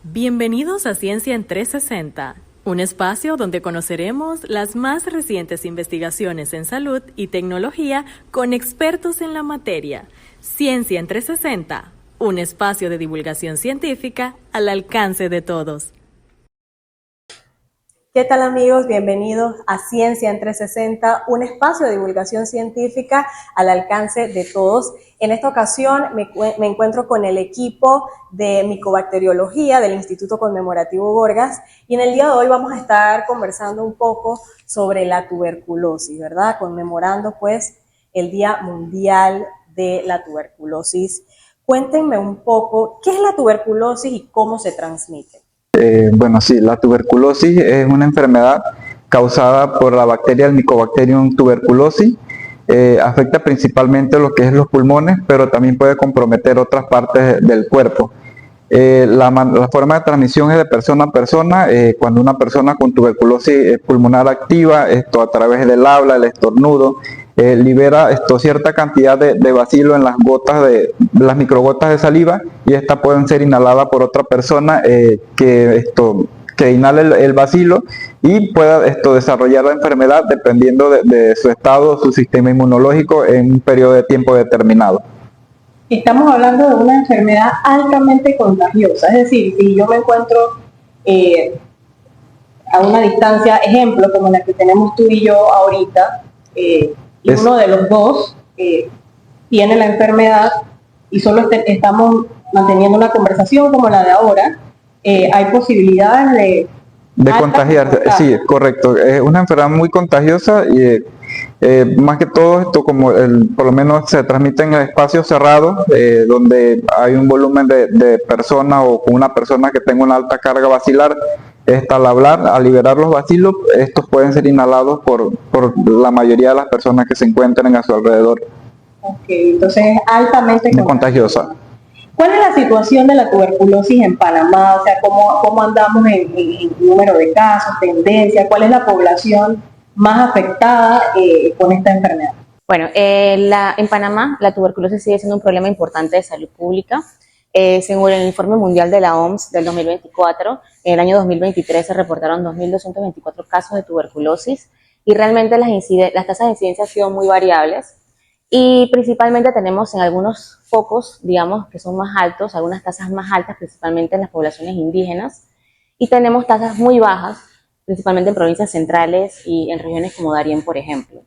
Bienvenidos a Ciencia en 360, un espacio donde conoceremos las más recientes investigaciones en salud y tecnología con expertos en la materia. Ciencia en 360, un espacio de divulgación científica al alcance de todos. ¿Qué tal, amigos? Bienvenidos a Ciencia en 360, un espacio de divulgación científica al alcance de todos. En esta ocasión me encuentro con el equipo de micobacteriología del Instituto Conmemorativo Gorgas y en el día de hoy vamos a estar conversando un poco sobre la tuberculosis, ¿verdad? Conmemorando pues el Día Mundial de la Tuberculosis. Cuéntenme un poco, ¿qué es la tuberculosis y cómo se transmite? Bueno, sí, la tuberculosis es una enfermedad causada por la bacteria, el Mycobacterium tuberculosis. Afecta principalmente lo que es los pulmones, pero también puede comprometer otras partes del cuerpo. La forma de transmisión es de persona a persona. Cuando una persona con tuberculosis pulmonar activa, esto a través del habla, el estornudo, libera cierta cantidad de bacilo en las gotas las microgotas de saliva, y estas pueden ser inhaladas por otra persona que inhale el bacilo y pueda desarrollar la enfermedad dependiendo de su estado, su sistema inmunológico en un periodo de tiempo determinado. Estamos hablando de una enfermedad altamente contagiosa, es decir, si yo me encuentro a una distancia, ejemplo, como la que tenemos tú y yo ahorita, y uno de los dos tiene la enfermedad y solo estamos manteniendo una conversación como la de ahora, hay posibilidades de contagiarse. Sí, correcto. Es una enfermedad muy contagiosa y más que todo esto, por lo menos se transmite en espacios cerrados, donde hay un volumen de personas o con una persona que tenga una alta carga bacilar. Al hablar, al liberar los bacilos, estos pueden ser inhalados por la mayoría de las personas que se encuentren a su alrededor. Ok, entonces es altamente contagiosa. ¿Cuál es la situación de la tuberculosis en Panamá? O sea, ¿cómo andamos en número de casos, tendencia? ¿Cuál es la población más afectada con esta enfermedad? Bueno, en Panamá la tuberculosis sigue siendo un problema importante de salud pública. Según el informe mundial de la OMS del 2024, en el año 2023 se reportaron 2.224 casos de tuberculosis y realmente las tasas de incidencia han sido muy variables y principalmente tenemos en algunos focos, digamos, que son más altos, algunas tasas más altas, principalmente en las poblaciones indígenas, y tenemos tasas muy bajas, principalmente en provincias centrales y en regiones como Darién, por ejemplo.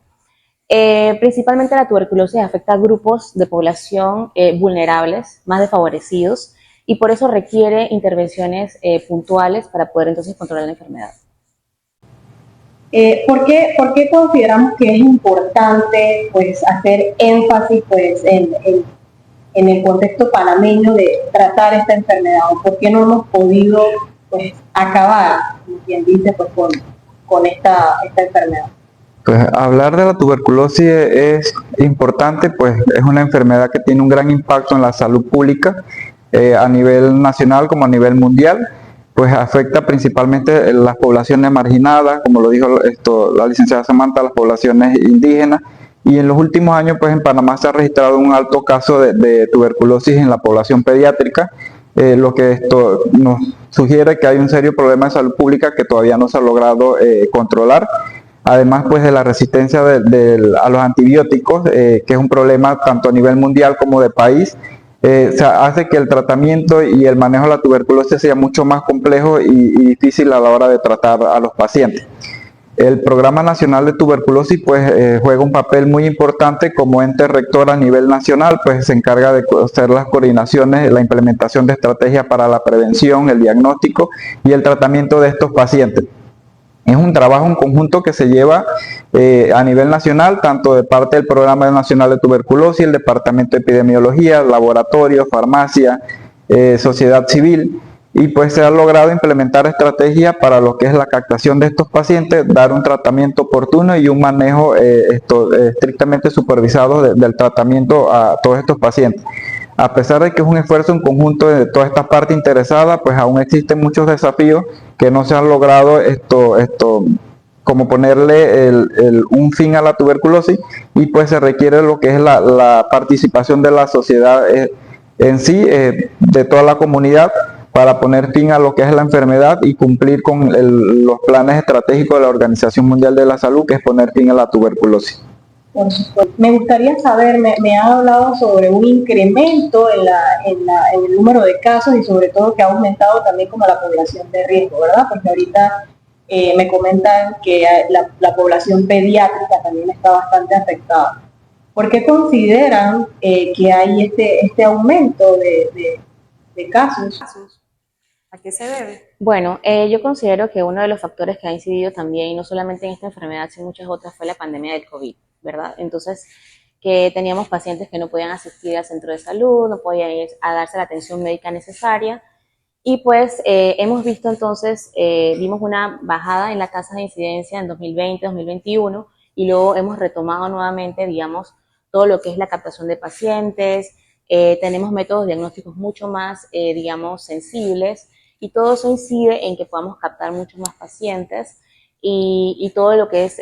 Principalmente la tuberculosis afecta a grupos de población vulnerables, más desfavorecidos, y por eso requiere intervenciones puntuales para poder entonces controlar la enfermedad. ¿Por qué consideramos que es importante pues, hacer énfasis pues, en el contexto panameño de tratar esta enfermedad? ¿O por qué no hemos podido pues, acabar, como quien dice, pues, con esta enfermedad? Pues hablar de la tuberculosis es importante, pues es una enfermedad que tiene un gran impacto en la salud pública a nivel nacional como a nivel mundial. Pues afecta principalmente las poblaciones marginadas, como lo dijo la licenciada Samantha, las poblaciones indígenas, y en los últimos años pues en Panamá se ha registrado un alto caso de tuberculosis en la población pediátrica, lo que esto nos sugiere que hay un serio problema de salud pública que todavía no se ha logrado controlar. Además pues de la resistencia a los antibióticos, que es un problema tanto a nivel mundial como de país, hace que el tratamiento y el manejo de la tuberculosis sea mucho más complejo y difícil a la hora de tratar a los pacientes. El Programa Nacional de Tuberculosis pues juega un papel muy importante como ente rector a nivel nacional, pues se encarga de hacer las coordinaciones, la implementación de estrategias para la prevención, el diagnóstico y el tratamiento de estos pacientes. Es un trabajo en conjunto que se lleva a nivel nacional, tanto de parte del Programa Nacional de Tuberculosis, el Departamento de Epidemiología, laboratorios, farmacia, sociedad civil, y pues se ha logrado implementar estrategias para lo que es la captación de estos pacientes, dar un tratamiento oportuno y un manejo estrictamente supervisado del tratamiento a todos estos pacientes. A pesar de que es un esfuerzo en conjunto de todas estas partes interesadas, pues aún existen muchos desafíos que no se han logrado como ponerle un fin a la tuberculosis, y pues se requiere lo que es la participación de la sociedad en sí, de toda la comunidad, para poner fin a lo que es la enfermedad y cumplir con los planes estratégicos de la Organización Mundial de la Salud, que es poner fin a la tuberculosis. Por supuesto. Me gustaría saber, me han hablado sobre un incremento en el número de casos y sobre todo que ha aumentado también como la población de riesgo, ¿verdad? Porque ahorita me comentan que la población pediátrica también está bastante afectada. ¿Por qué consideran que hay este aumento de casos? ¿A qué se debe? Bueno, yo considero que uno de los factores que ha incidido también, y no solamente en esta enfermedad, sino en muchas otras, fue la pandemia del COVID, ¿verdad? Entonces, que teníamos pacientes que no podían asistir al centro de salud, no podían ir a darse la atención médica necesaria, y pues hemos visto entonces, vimos una bajada en la tasa de incidencia en 2020, 2021, y luego hemos retomado nuevamente, digamos, todo lo que es la captación de pacientes, tenemos métodos diagnósticos mucho más, digamos, sensibles, y todo eso incide en que podamos captar muchos más pacientes y todo lo que es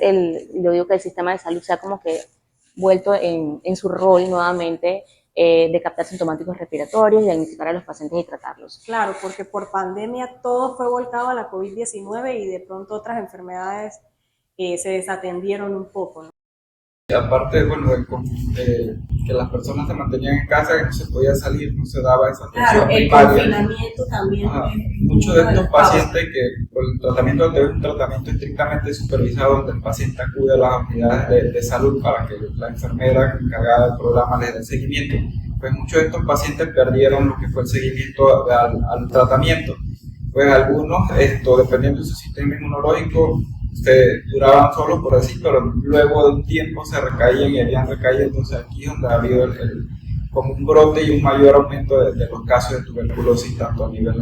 yo digo que el sistema de salud se ha como que vuelto en su rol nuevamente de captar sintomáticos respiratorios, diagnosticar a los pacientes y tratarlos. Claro, porque por pandemia todo fue volcado a la COVID-19 y de pronto otras enfermedades se desatendieron un poco, ¿no? Aparte, bueno, que las personas se mantenían en casa, que no se podía salir, no se daba esa atención primaria. Confinamiento también. Muchos de estos pacientes que por el tratamiento es un tratamiento estrictamente supervisado, donde el paciente acude a las unidades de salud para que la enfermera encargada del programa les dé seguimiento, pues muchos de estos pacientes perdieron lo que fue el seguimiento al tratamiento. Pues algunos, dependiendo de su sistema inmunológico, se duraban solos, por así, pero luego de un tiempo se recaían y habían recaído. Entonces aquí es donde ha habido como un brote y un mayor aumento de los casos de tuberculosis, tanto a nivel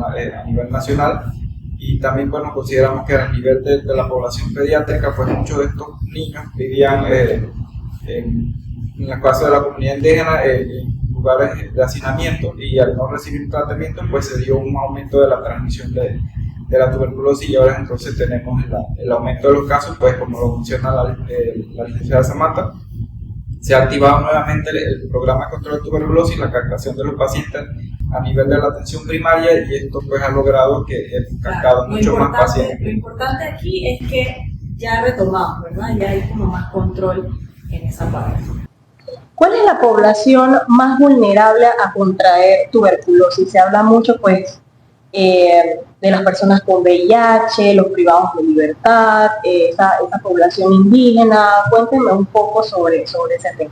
nacional, y también, bueno, consideramos que a nivel de la población pediátrica, pues muchos de estos niños vivían en la clase de la comunidad indígena, en lugares de hacinamiento, y al no recibir tratamiento, pues se dio un aumento de la transmisión de la tuberculosis, y ahora entonces tenemos el aumento de los casos. Pues como lo menciona la licenciada Samantha, se ha activado nuevamente el programa de control de tuberculosis, la captación de los pacientes a nivel de la atención primaria, y esto pues ha logrado que hemos captado muchos más pacientes. Lo importante aquí es que ya retomamos, ¿verdad? Ya hay como más control en esa parte. ¿Cuál es la población más vulnerable a contraer tuberculosis? Se habla mucho, pues, de las personas con VIH, los privados de libertad, esa población indígena. Cuéntenme un poco sobre ese tema.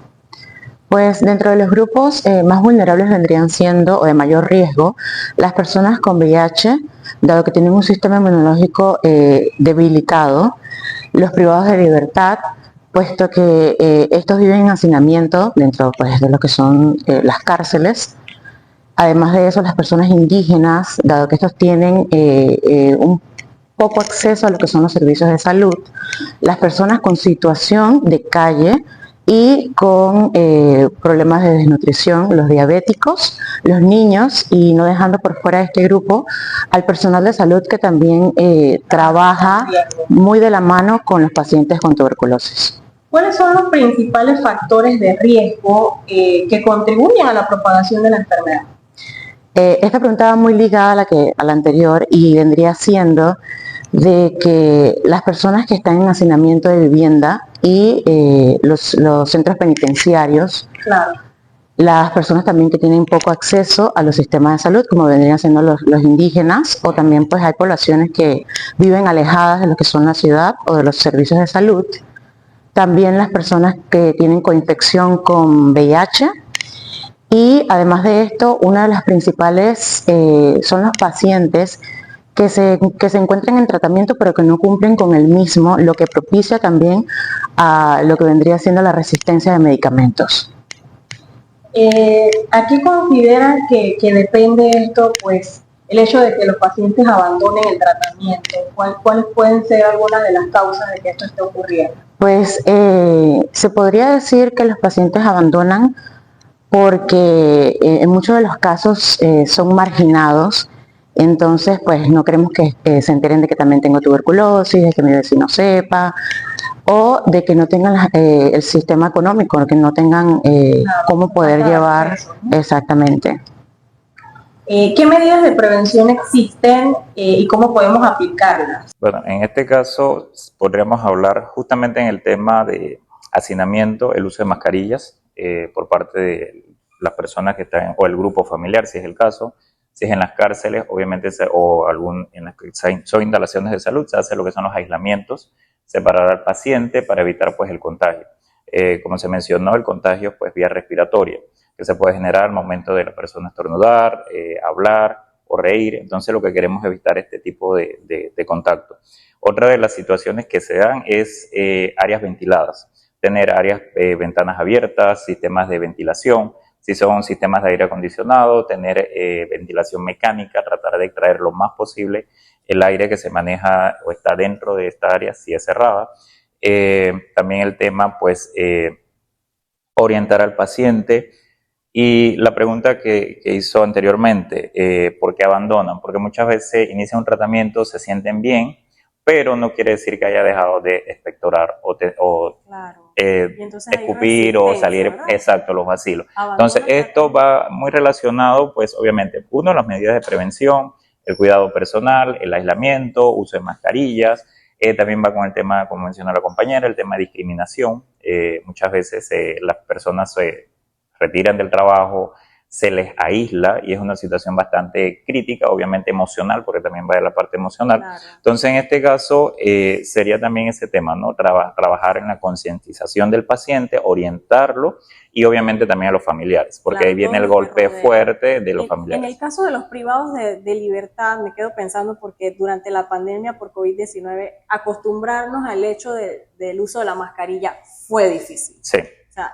Pues dentro de los grupos más vulnerables vendrían siendo, o de mayor riesgo, las personas con VIH, dado que tienen un sistema inmunológico debilitado, los privados de libertad, puesto que estos viven en hacinamiento dentro, pues, de lo que son las cárceles. Además de eso, las personas indígenas, dado que estos tienen un poco acceso a lo que son los servicios de salud, las personas con situación de calle y con problemas de desnutrición, los diabéticos, los niños, y no dejando por fuera de este grupo al personal de salud que también trabaja muy de la mano con los pacientes con tuberculosis. ¿Cuáles son los principales factores de riesgo que contribuyen a la propagación de la enfermedad? Esta pregunta va muy ligada a la anterior, y vendría siendo de que las personas que están en hacinamiento de vivienda y los centros penitenciarios, claro, las personas también que tienen poco acceso a los sistemas de salud, como vendrían siendo los indígenas, o también pues hay poblaciones que viven alejadas de lo que son la ciudad o de los servicios de salud. También las personas que tienen coinfección con VIH. Y además de esto, una de las principales son los pacientes que se encuentran en tratamiento pero que no cumplen con el mismo, lo que propicia también a lo que vendría siendo la resistencia de medicamentos. Aquí consideran que depende de esto, pues, el hecho de que los pacientes abandonen el tratamiento. ¿Cuáles pueden ser algunas de las causas de que esto esté ocurriendo? Pues se podría decir que los pacientes abandonan porque en muchos de los casos son marginados, entonces pues no queremos que se enteren de que también tengo tuberculosis, de que mi vecino sepa, o de que no tengan el sistema económico, que no tengan cómo poder llevar, exactamente. ¿Qué medidas de prevención existen y cómo podemos aplicarlas? Bueno, en este caso podríamos hablar justamente en el tema de hacinamiento, el uso de mascarillas por parte de las personas que están, o el grupo familiar, si es el caso. Si es en las cárceles, obviamente, en las que son instalaciones de salud, se hace lo que son los aislamientos, separar al paciente para evitar pues el contagio. Como se mencionó, el contagio pues vía respiratoria, que se puede generar al momento de la persona estornudar, hablar o reír. Entonces lo que queremos es evitar este tipo de contacto. Otra de las situaciones que se dan es áreas ventiladas, tener ventanas abiertas, sistemas de ventilación. Si son sistemas de aire acondicionado, tener ventilación mecánica, tratar de extraer lo más posible el aire que se maneja o está dentro de esta área si es cerrada. También el tema, pues, orientar al paciente. Y la pregunta que hizo anteriormente, ¿por qué abandonan? Porque muchas veces inician un tratamiento, se sienten bien, pero no quiere decir que haya dejado de expectorar Claro. escupir o salir, ¿verdad? Exacto, los vacilos. Abandono. Entonces esto va muy relacionado, pues obviamente, uno, las medidas de prevención, el cuidado personal, el aislamiento, uso de mascarillas. También va con el tema, como mencionó la compañera, el tema de discriminación. Muchas veces las personas se retiran del trabajo, se les aísla y es una situación bastante crítica, obviamente emocional, porque también va de la parte emocional. Claro. Entonces, en este caso, sería también ese tema, ¿no? Trabajar en la concientización del paciente, orientarlo y obviamente también a los familiares, porque Claro, ahí viene todo el lo que golpe rodea. fuerte de los En familiares. el caso de los privados de libertad, me quedo pensando porque durante la pandemia por COVID-19, acostumbrarnos al hecho del uso de la mascarilla fue difícil. Sí. O sea,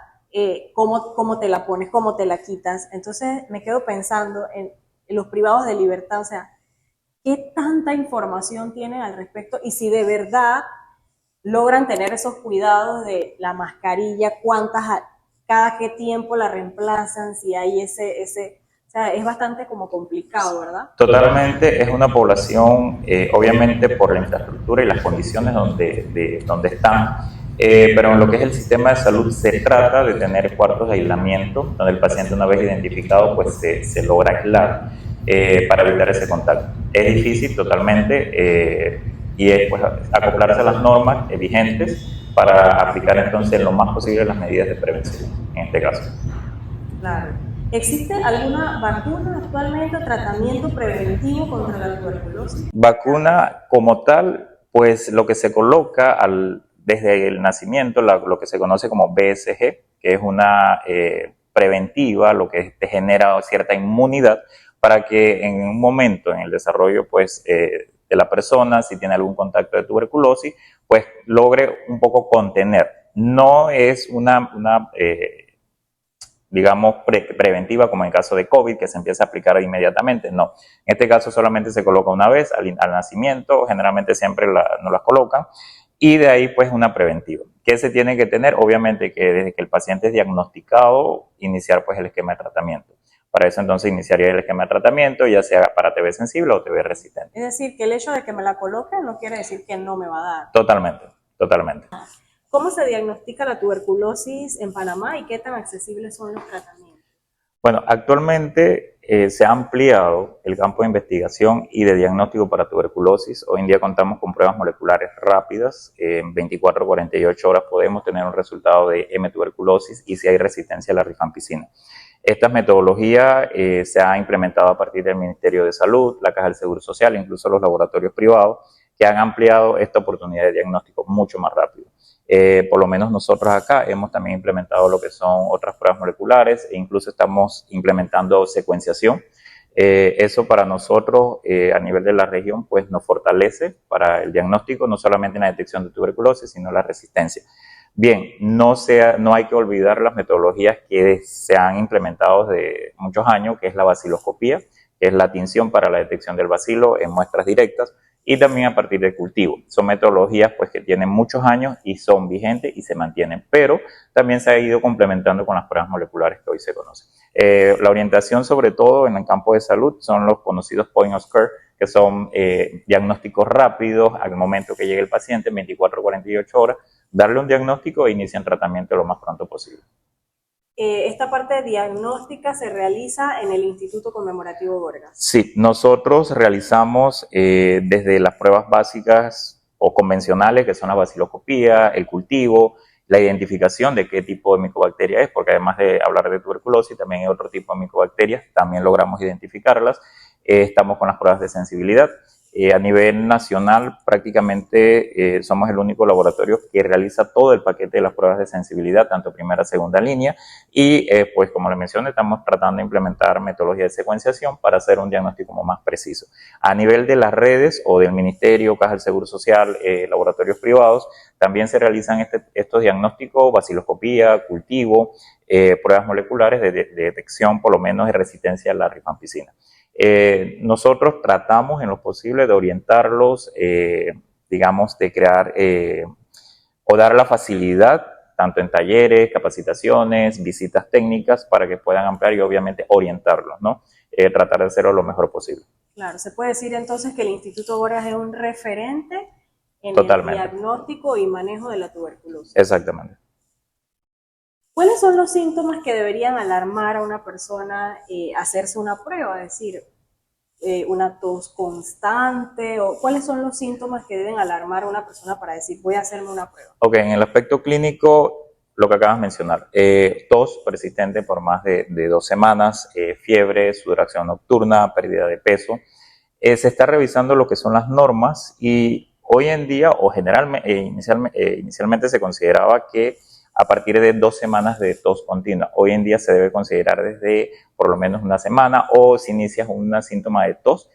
cómo te la pones, cómo te la quitas. Entonces me quedo pensando en los privados de libertad, o sea, ¿qué tanta información tienen al respecto? Y si de verdad logran tener esos cuidados de la mascarilla, cada qué tiempo la reemplazan, si hay o sea, es bastante como complicado, ¿verdad? Totalmente, es una población, obviamente por la infraestructura y las condiciones donde están, pero en lo que es el sistema de salud se trata de tener cuartos de aislamiento, donde el paciente una vez identificado pues se logra aislar para evitar ese contacto. Es difícil totalmente y es pues acoplarse a las normas vigentes para aplicar entonces lo más posible las medidas de prevención, en este caso. Claro. ¿Existe alguna vacuna actualmente o tratamiento preventivo contra la tuberculosis? Vacuna como tal, pues lo que se coloca desde el nacimiento, lo que se conoce como BCG, que es una preventiva, lo que te genera cierta inmunidad para que en un momento en el desarrollo pues, de la persona, si tiene algún contacto de tuberculosis, pues logre un poco contener. No es digamos, preventiva, como en el caso de COVID, que se empieza a aplicar inmediatamente. No, en este caso solamente se coloca una vez al nacimiento, generalmente siempre no las colocan, y de ahí pues una preventiva. ¿Qué se tiene que tener? Obviamente que desde que el paciente es diagnosticado, iniciar pues el esquema de tratamiento. Para eso entonces iniciaría el esquema de tratamiento, ya sea para TB sensible o TB resistente. Es decir, que el hecho de que me la coloque no quiere decir que no me va a dar. Totalmente, totalmente. ¿Cómo se diagnostica la tuberculosis en Panamá y qué tan accesibles son los tratamientos? Bueno, actualmente se ha ampliado el campo de investigación y de diagnóstico para tuberculosis. Hoy en día contamos con pruebas moleculares rápidas. En 24 o 48 horas podemos tener un resultado de M-tuberculosis y si hay resistencia a la rifampicina. Esta metodología se ha implementado a partir del Ministerio de Salud, la Caja del Seguro Social, incluso los laboratorios privados, que han ampliado esta oportunidad de diagnóstico mucho más rápido. Por lo menos nosotros acá hemos también implementado lo que son otras pruebas moleculares e incluso estamos implementando secuenciación. Eso para nosotros a nivel de la región pues nos fortalece para el diagnóstico, no solamente en la detección de tuberculosis, sino la resistencia. Bien, no hay que olvidar las metodologías que se han implementado desde muchos años, que es la baciloscopía, que es la tinción para la detección del bacilo en muestras directas, y también a partir del cultivo. Son metodologías pues, que tienen muchos años y son vigentes y se mantienen, pero también se ha ido complementando con las pruebas moleculares que hoy se conocen. La orientación, sobre todo en el campo de salud, son los conocidos point of care, que son diagnósticos rápidos al momento que llegue el paciente, en 24 o 48 horas, darle un diagnóstico e iniciar tratamiento lo más pronto posible. esta parte diagnóstica se realiza en el Instituto Conmemorativo Gorgas. Sí, nosotros realizamos desde las pruebas básicas o convencionales, que son la baciloscopía, el cultivo, la identificación de qué tipo de micobacteria es, porque además de hablar de tuberculosis, también hay otro tipo de micobacterias, también logramos identificarlas. Estamos con las pruebas de sensibilidad. A nivel nacional, prácticamente somos el único laboratorio que realiza todo el paquete de las pruebas de sensibilidad, tanto primera, segunda línea, y pues como les mencioné, estamos tratando de implementar metodología de secuenciación para hacer un diagnóstico más preciso. A nivel de las redes o del Ministerio, Caja del Seguro Social, laboratorios privados, también se realizan estos diagnósticos, baciloscopía, cultivo, pruebas moleculares de detección, por lo menos, de resistencia a la rifampicina. Nosotros tratamos en lo posible de orientarlos, digamos, de crear o dar la facilidad, tanto en talleres, capacitaciones, visitas técnicas, para que puedan ampliar y obviamente orientarlos, ¿no? Tratar de hacerlo lo mejor posible. Claro, se puede decir entonces que el Instituto Gorgas es un referente en Totalmente. el diagnóstico y manejo de la tuberculosis. Exactamente. ¿Cuáles son los síntomas que deberían alarmar a una persona hacerse una prueba? Es decir, una tos constante, o ¿cuáles son los síntomas que deben alarmar a una persona para decir voy a hacerme una prueba? Ok, en el aspecto clínico, lo que acabas de mencionar, tos persistente por más de 2 semanas, fiebre, sudoración nocturna, pérdida de peso. Se está revisando lo que son las normas y hoy en día, o generalmente, inicialmente se consideraba que a partir de 2 semanas de tos continua. Hoy en día se debe considerar desde por lo menos 1 semana, o si inicias un síntoma de tos,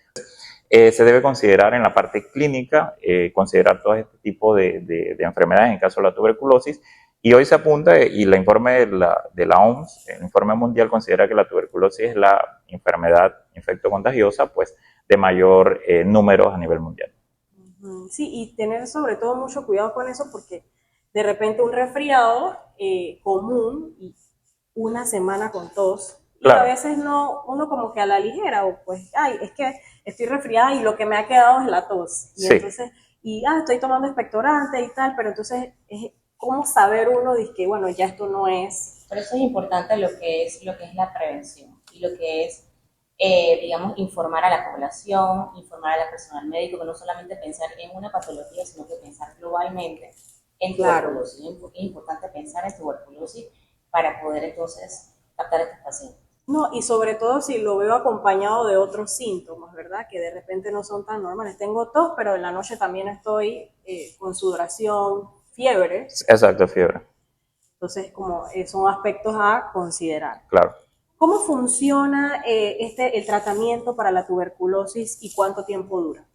se debe considerar en la parte clínica, considerar todo este tipo de enfermedades en caso de la tuberculosis. Y hoy se apunta, y el informe de la OMS, el informe mundial, considera que la tuberculosis es la enfermedad infectocontagiosa pues, de mayor número a nivel mundial. Sí, y tener sobre todo mucho cuidado con eso, porque de repente un resfriado común y 1 semana con tos, Claro. y a veces uno como que a la ligera, o pues, ay, es que estoy resfriada y lo que me ha quedado es la tos. Y Sí. entonces, estoy tomando expectorante y tal, pero entonces, ¿cómo saber uno de que, bueno, ya esto no es? Por eso es importante lo que es la prevención y lo que es, digamos, informar a la población, informar al personal médico, que no solamente pensar en una patología, sino que pensar globalmente en tuberculosis. Es importante pensar en tuberculosis para poder entonces captar a estos pacientes. No, y sobre todo si lo veo acompañado de otros síntomas, ¿verdad? Que de repente no son tan normales. Tengo tos, pero en la noche también estoy con sudoración, fiebre. Exacto, fiebre. Entonces, como son aspectos a considerar. Claro. ¿Cómo funciona el tratamiento para la tuberculosis y cuánto tiempo dura?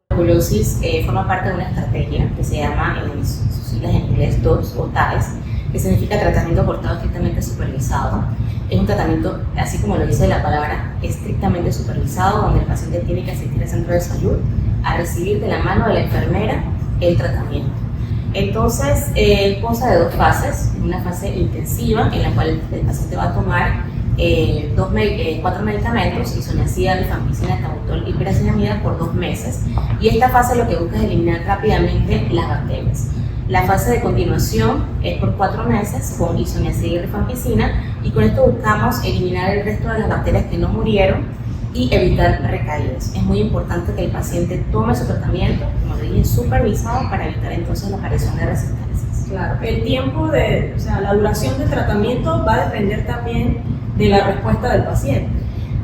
La tuberculosis forma parte de una estrategia que se llama, en sus siglas en inglés, TOS o TAES, que significa tratamiento cortado estrictamente supervisado. Es un tratamiento, así como lo dice la palabra, estrictamente supervisado, donde el paciente tiene que asistir al centro de salud a recibir de la mano de la enfermera el tratamiento. Entonces, consta de 2 fases, una fase intensiva en la cual el paciente va a tomar 4 medicamentos, isoniazida, rifampicina, tabutol y piracinamida por 2 meses, y esta fase lo que busca es eliminar rápidamente las bacterias. La fase de continuación es por 4 meses con isoniazida y rifampicina, y con esto buscamos eliminar el resto de las bacterias que no murieron y evitar recaídas. Es muy importante que el paciente tome su tratamiento, como le dije, supervisado, para evitar entonces la aparición de resistencias. Claro, el tiempo la duración del tratamiento va a depender también de la respuesta del paciente.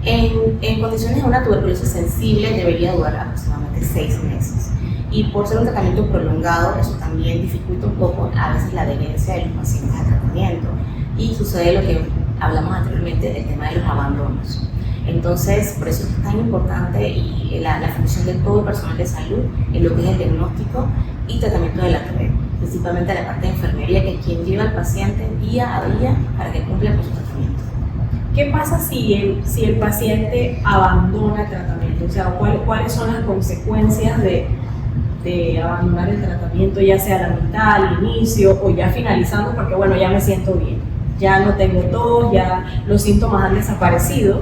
En condiciones de una tuberculosis sensible debería durar aproximadamente 6 meses. Y por ser un tratamiento prolongado, eso también dificulta un poco a veces la adherencia de los pacientes al tratamiento. Y sucede lo que hablamos anteriormente del tema de los abandonos. Entonces, por eso es tan importante y la función de todo el personal de salud en lo que es el diagnóstico y tratamiento de la TB, principalmente la parte de enfermería, que es quien lleva al paciente día a día para que cumpla con su tratamiento. ¿Qué pasa si el paciente abandona el tratamiento? O sea, ¿cuáles son las consecuencias de abandonar el tratamiento, ya sea a la mitad, al inicio o ya finalizando, porque bueno, ya me siento bien, ya no tengo tos, ya los síntomas han desaparecido?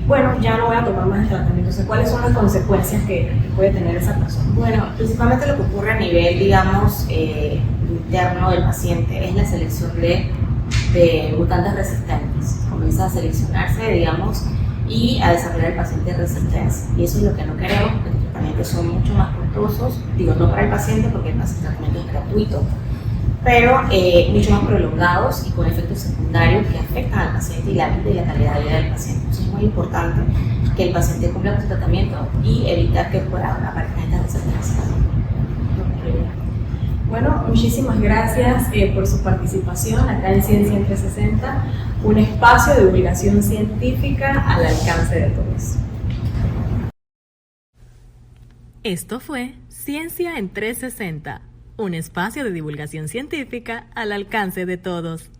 Bueno, ya no voy a tomar más el tratamiento. Entonces, ¿cuáles son las consecuencias que puede tener esa persona? Bueno, principalmente lo que ocurre a nivel, digamos, interno del paciente es la selección de de mutantes resistentes. Comienza a seleccionarse, digamos, y a desarrollar el paciente resistencia. Y eso es lo que no queremos, porque los tratamientos son mucho más costosos, digo, no para el paciente, porque el tratamiento es gratuito, pero mucho más prolongados y con efectos secundarios que afectan al paciente y la vida y la calidad de vida del paciente. Entonces es muy importante que el paciente cumpla con su tratamiento y evitar que aparezcan estas resistencias. Bueno, muchísimas gracias por su participación acá en Ciencia en 360, un espacio de divulgación científica al alcance de todos. Esto fue Ciencia en 360, un espacio de divulgación científica al alcance de todos.